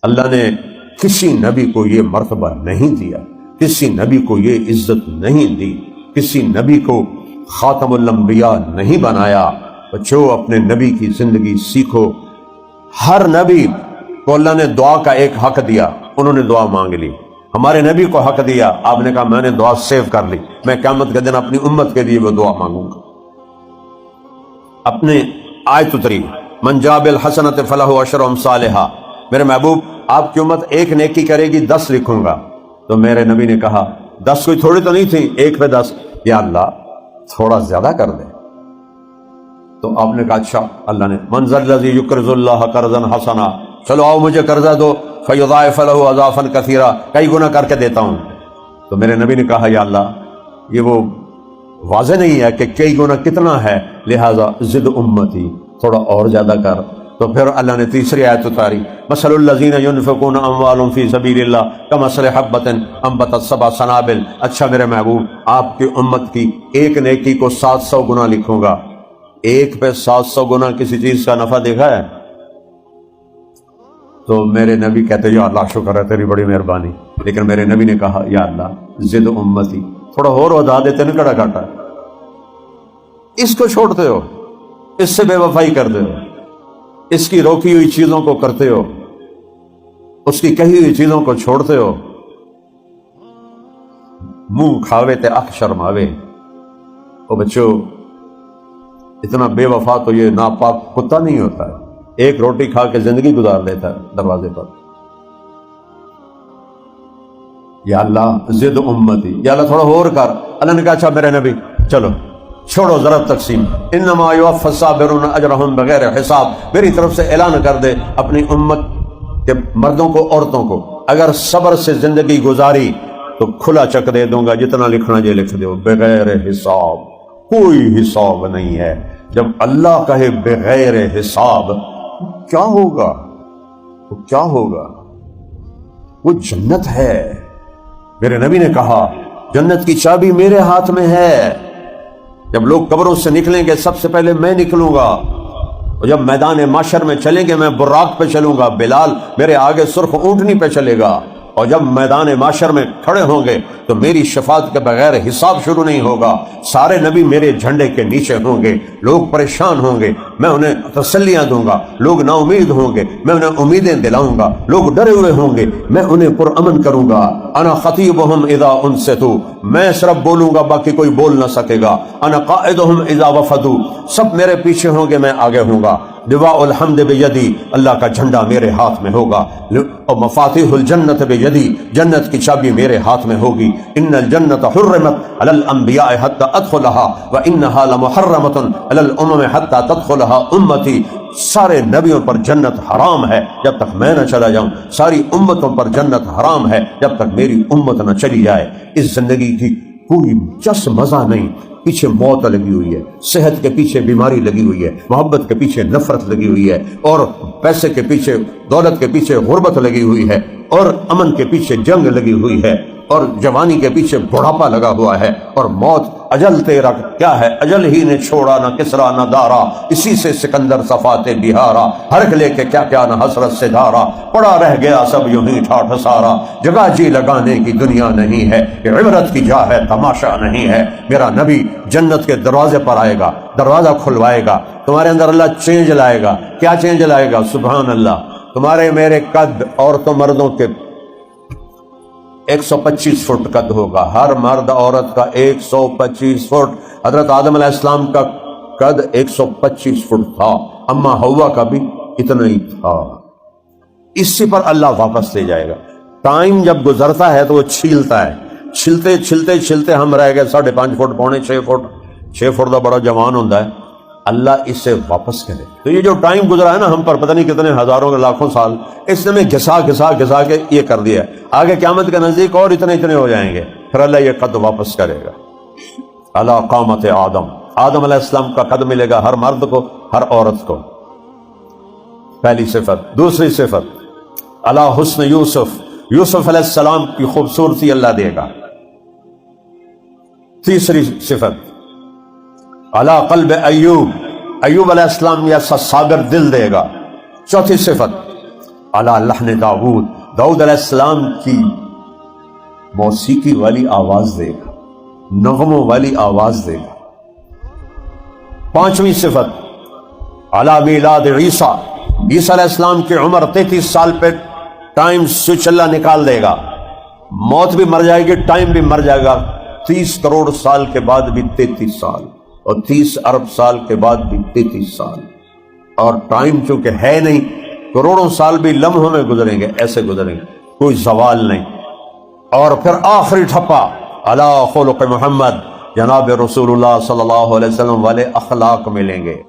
اللہ نے کسی نبی کو یہ مرتبہ نہیں دیا، کسی نبی کو یہ عزت نہیں دی، کسی نبی کو خاتم الانبیاء نہیں بنایا۔ بچوں اپنے نبی کی زندگی سیکھو۔ ہر نبی کو اللہ نے دعا کا ایک حق دیا، انہوں نے دعا مانگ لی۔ ہمارے نبی کو حق دیا، آپ نے کہا میں نے دعا سیو کر لی، میں قیامت کے دن اپنی امت کے لیے وہ دعا مانگوں گا۔ اپنے آیت اتری من جاء بالحسنۃ فلہ عشر امثالھا، میرے محبوب آپ کی امت ایک نیکی کرے گی 10 لکھوں گا۔ تو میرے نبی نے کہا 10 کوئی تھوڑی تو نہیں تھی، 1 پہ 10، یا اللہ تھوڑا زیادہ کر دے۔ تو آپ نے کہا اچھا۔ اللہ نے من ذا الذی یقرض اللہ قرضا حسنا، چلو آؤ مجھے قرضہ دو، فیضاعف لہ اضعافا کثیرا، کئی گنا کر کے دیتا ہوں۔ تو میرے نبی نے کہا یا اللہ یہ وہ واضح نہیں ہے کہ کئی گنا کتنا ہے، لہذا زد امتی، تھوڑا اور زیادہ کر۔ تو پھر اللہ نے تیسری آیت اتاری مثل الذین ینفقون اموالهم فی سبیل اللہ کمثل حبۃ انبتت 7 سنابل۔ اچھا میرے محبوب آپ کی امت کی ایک نیکی کو 700 گنا لکھوں گا۔ ایک پہ 700 گنا کسی چیز کا نفع دیکھا ہے؟ تو میرے نبی کہتے یا اللہ شکر ہے تیری بڑی مہربانی، لیکن میرے نبی نے کہا یا اللہ زد امتی، تھوڑا اور ودا دیتے نا، کڑا کاٹا اس کو چھوڑتے ہو، اس سے بے وفائی کرتے ہو، اس کی روکی ہوئی چیزوں کو کرتے ہو، اس کی کہی ہوئی چیزوں کو چھوڑتے ہو۔ منہ کھاوے تے اکھ شرماوے۔ او بچوں اتنا بے وفا تو یہ ناپاک کتا نہیں ہوتا ہے، ایک روٹی کھا کے زندگی گزار لیتا ہے دروازے پر۔ یا اللہ زد امتی، یا اللہ تھوڑا اور کر۔ اللہ نے کہا اچھا میرے نبی چلو چھوڑو ضرب تقسیم، انما یوفی الصابرون اجرہم بغیر حساب۔ میری طرف سے اعلان کر دے اپنی امت کے مردوں کو عورتوں کو، اگر صبر سے زندگی گزاری تو کھلا چک دے دوں گا، جتنا لکھنا یہ لکھ دو، بغیر حساب، کوئی حساب نہیں ہے۔ جب اللہ کہے بغیر حساب کیا ہوگا؟ وہ کیا ہوگا؟ وہ جنت ہے۔ میرے نبی نے کہا جنت کی چابی میرے ہاتھ میں ہے۔ جب لوگ قبروں سے نکلیں گے سب سے پہلے میں نکلوں گا، اور جب میدان محشر میں چلیں گے میں براق پہ چلوں گا، بلال میرے آگے سرخ اونٹنی پہ چلے گا، اور جب میدان محشر میں کھڑے ہوں گے تو میری شفاعت کے بغیر حساب شروع نہیں ہوگا۔ سارے نبی میرے جھنڈے کے نیچے ہوں گے، لوگ پریشان ہوں گے، میں انہیں تسلیاں دوں گا، لوگ نا امید ہوں گے، میں انہیں امیدیں دلاؤں گا، لوگ ڈرے ہوئے ہوں گے، میں انہیں پرامن کروں گا۔ انا خطیبہم اذا انصتوا، میں صرف بولوں گا باقی کوئی بول نہ سکے گا۔ انا قائدہم اذا وفدوا، سب میرے پیچھے ہوں گے، میں آگے ہوں گا۔ لواء الحمد بیدی، اللہ کا جھنڈا میرے ہاتھ میں ہوگا، اور مفاتیح الجنت بیدی، جنت کی چابی میرے ہاتھ میں ہوگی۔ ان الجنت حرمت علی الانبیاء حتی ادخلها وانها لمحرمۃ علی الامم حتی تدخلها امتی۔ سارے نبیوں پر جنت حرام ہے جب تک میں نہ چلا جاؤں، ساری امتوں پر جنت حرام ہے جب تک میری امت نہ چلی جائے۔ اس زندگی کی کوئی جس مزہ نہیں، پیچھے موت لگی ہوئی ہے، صحت کے پیچھے بیماری لگی ہوئی ہے، محبت کے پیچھے نفرت لگی ہوئی ہے، اور پیسے کے پیچھے، دولت کے پیچھے غربت لگی ہوئی ہے، اور امن کے پیچھے جنگ لگی ہوئی ہے، اور جوانی کے پیچھے بڑھاپا لگا ہوا ہے، اور موت اجل تیرا کیا ہے، اجل ہی نے چھوڑا نہ کسرا نہ دارا، اسی سے سکندر صفات بہارا، ہرک لے کے کیا کیا نہ حسرت سے دھارا، پڑا رہ گیا سب یوں ہی ٹھاٹھ سارا، جگہ جی لگانے کی دنیا نہیں ہے، یہ عبرت کی جا ہے تماشا نہیں ہے۔ میرا نبی جنت کے دروازے پر آئے گا، دروازہ کھلوائے گا، تمہارے اندر اللہ چینج لائے گا۔ کیا چینج لائے گا؟ سبحان اللہ، تمہارے میرے قد عورتوں مردوں کے 125 فٹ قد ہوگا، ہر مرد عورت کا 125 فٹ۔ حضرت آدم علیہ السلام کا قد 125 فٹ تھا، اما حوا کا بھی اتنا ہی تھا۔ اسی پر اللہ واپس لے جائے گا۔ ٹائم جب گزرتا ہے تو وہ چھیلتا ہے، چھلتے چھلتے چھلتے ہم رہ گئے 5.5 فٹ، پونے 6 فٹ، 6 فٹ کا بڑا جوان ہوتا ہے، اللہ اسے واپس کرے۔ تو یہ جو ٹائم گزرا ہے نا ہم پر، پتہ نہیں کتنے ہزاروں کے لاکھوں سال، اس نے میں گھسا گھسا گھسا کے یہ کر دیا ہے، آگے قیامت کے نزدیک اور اتنے ہو جائیں گے، پھر اللہ یہ قد واپس کرے گا۔ اللہ قامت آدم، آدم علیہ السلام کا قد ملے گا ہر مرد کو، ہر عورت کو۔ پہلی صفت۔ دوسری صفت اللہ حسن یوسف، یوسف علیہ السلام کی خوبصورتی اللہ دے گا۔ تیسری صفت اللہ قلب ایوب، ایوب علیہ السلام جیسا صابر دل دے گا۔ چوتھی صفت علی لحن داؤد، داؤد علیہ السلام کی موسیقی والی آواز دے گا، نغموں والی آواز دے گا۔ پانچویں صفت علی میلاد عیسیٰ، عیسیٰ علیہ السلام کی عمر 33 سال پہ ٹائم سوئچ اللہ نکال دے گا، موت بھی مر جائے گی، ٹائم بھی مر جائے گا۔ 30 کروڑ سال کے بعد بھی 33 سال، اور 30 ارب سال کے بعد بھی 33 سال، اور ٹائم چونکہ ہے نہیں، کروڑوں سال بھی لمحوں میں گزریں گے، ایسے گزریں گے، کوئی زوال نہیں۔ اور پھر آخری ٹھپا علی خلق محمد، جناب رسول اللہ صلی اللہ علیہ وسلم والے اخلاق ملیں گے۔